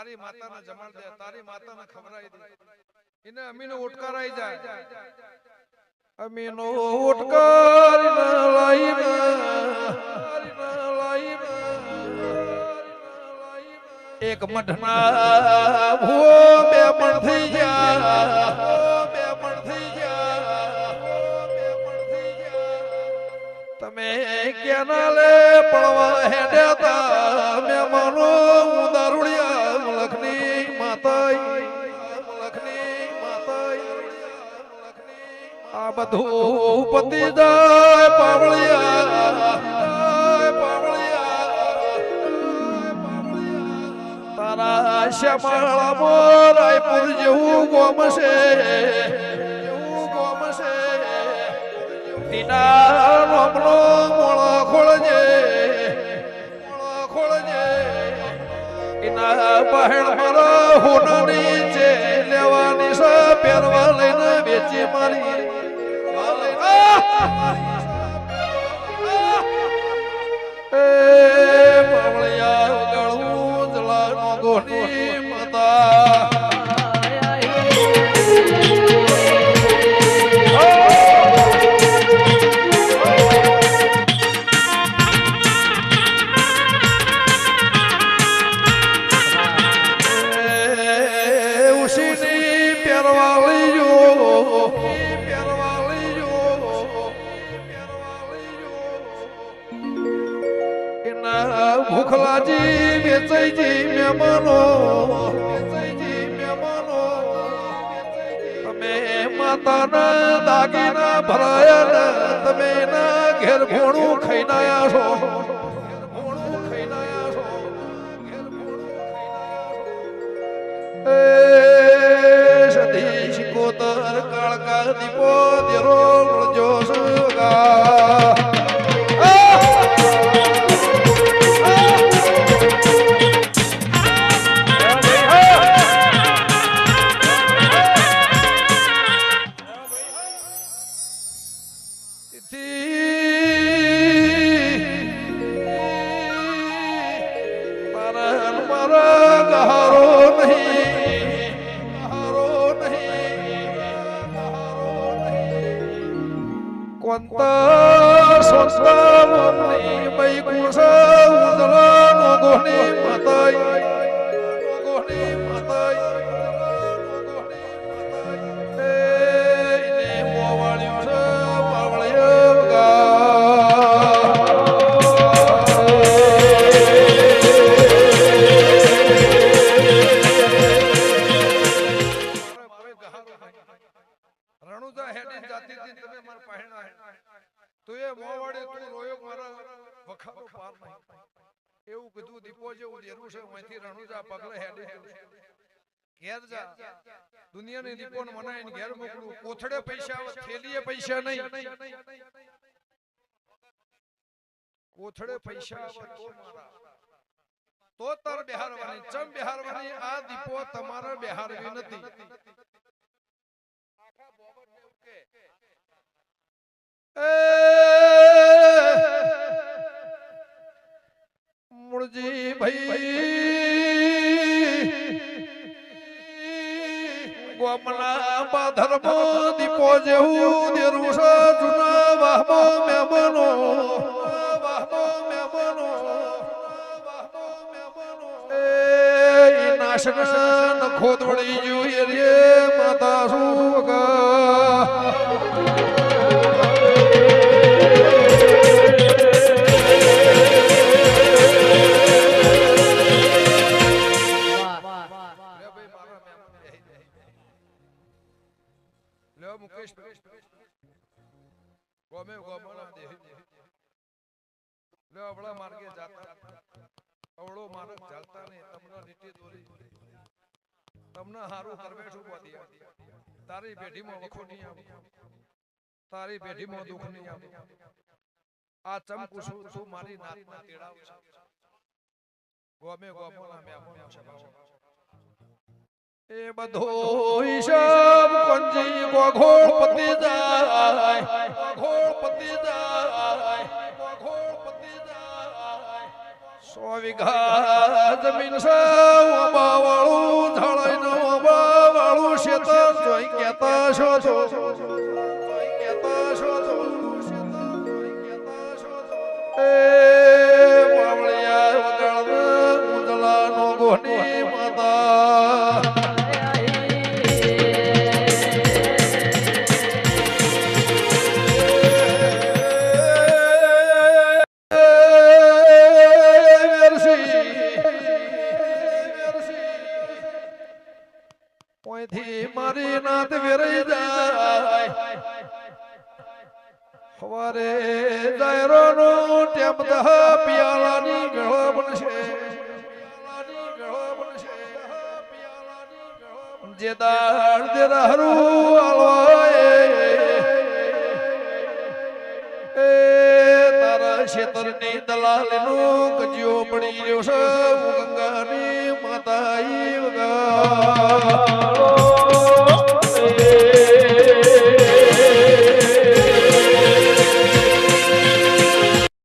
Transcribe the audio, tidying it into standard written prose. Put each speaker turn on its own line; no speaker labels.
તારી માતાને જમાડ દે, તારી માતાને ખવરાઈ દે, એને અમીનો ઉટકાર આવી જાય. અમીનો ઉટકાર લાઈને એક મઠના ભૂ બે પણ થઈ ગયા, તમે ક્યાંના લે પડવા હેડ્યા તા મહેમાનો દારૂડિયા લખની માતા. આ બધું પતિ જાય પાવળિયા, તારા શ્યામાળામાં રાયપુર જેવું ગોમ છે, તીના રોમનો મોળા ખોળજે, એના બહેણ મારા હોનાની છે લેવાની છે, પહેરવા લઈને વેચી મારી. એ પાવળિયા ગળું જલાનો ગોની માતા. ભૂખલાજી વેચાઈજી મહેમાનો, તમે માતાના દાગીના ભરાયા, તમે ના ઘેર ભોણું ખાઈને આયા છો. સતીશ કોતર કાળકા દીપો દેરો જોશ ગા. કોંતા સોસવાની મઈ કુસા ઉદલાનો ગોની માતા, ગોની માતા. એને મોવાળ્યું છે પાવળિયા ગા. રણુજા હેડી જાતી હતી તમે માર પહેણા તો એ મોવાડે તું રોયો મારા વખાનો પાર નહીં. એવું કીધું દીપો જેવું દેરું છે, અહીંથી રણુજા પગલે હેડી ઘેર જા. દુનિયાની દીપોને મનાઈને ઘેર મોકલું. કોથળે પૈસા આવે, થેલીએ પૈસા નહીં. કોથળે પૈસા આવે તો મારા તો તાર બિહારવાની. ચમ બિહારવાની? આ દીપો તમારા બિહારવી નથી. મુળજી ભાઈ ગોમના બાધર્મો દીપો જેવું દેરું છે, જૂના વાહમો મહેમાનો, એ નાશના નખો દોડી જોઈએ રે માતા સુગા. ગોમે ગોમના દે લે અવળા માર્ગે જાતા, અવળો માર્ગ ચાલતા ને તમને નીતિ દોરી, તમને હારું કરવેઠું બોધી. તારી પેઢીમાં વખો નહીં આવે, તારી પેઢીમાં દુઃખ નહીં આવે. આ ચમકુ છું મારી નાતના તેડાવ છે. ગોમે ગોમના મહેમાનો છે. એ બધો હિસાબ કોંજી ગોઘોળ પતિ જાય, ગોઘોળ પતિ જાય, ગોઘોળ પતિ જાય. 100 વીઘા જમીન છે બાવળ કહેતા છો એ પાવળિયા વગળ મુદલાનો ગોની માતા મારી નાત વેરાઈ જાય હવારે દાયરો નો ટેમ દહ પિયાલાની ગળો બનશે જે દાળ દે રહરું આલવાય એ તારા ક્ષેત્રની દલાલનું કજિયો પડી રહ્યો છે ગંગાની માતાઈ વગા